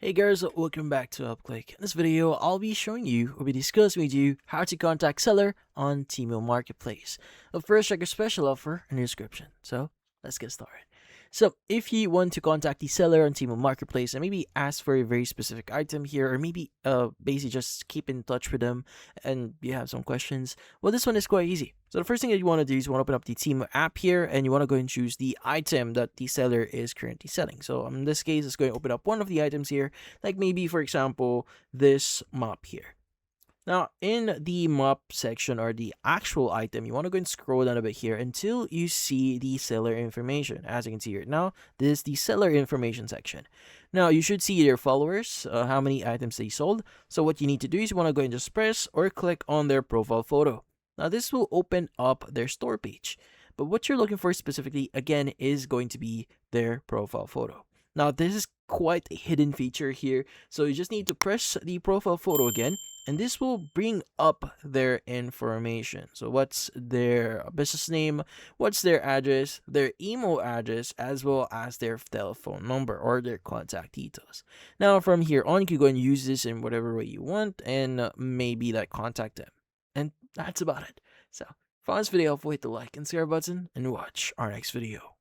Hey guys, welcome back to UpClick. In this video, I'll be showing you or be discussing with you how to contact seller on Temu Marketplace. But first, check your special offer in the description. So let's get started. So if you want to contact the seller on Temu Marketplace and maybe ask for a very specific item here, or maybe basically just keep in touch with them and you have some questions, well, this one is quite easy. So the first thing that you want to do is you want to open up the Temu app here and you want to go and choose the item that the seller is currently selling. So in this case, it's going to open up one of the items here, like maybe for example this mop here. Now, in the mop section or the actual item, you want to go and scroll down a bit here until you see the seller information. As you can see here now, this is the seller information section. Now, you should see their followers, how many items they sold. So what you need to do is you want to go and just press or click on their profile photo. Now, this will open up their store page. But what you're looking for specifically, again, is going to be their profile photo. Now, this is quite a hidden feature here. So you just need to press the profile photo again, and this will bring up their information. So what's their business name, what's their address, their email address, as well as their telephone number or their contact details. Now from here on, you can go and use this in whatever way you want and maybe like contact them. And that's about it. So if you found this video helpful, hit the like and share button and watch our next video.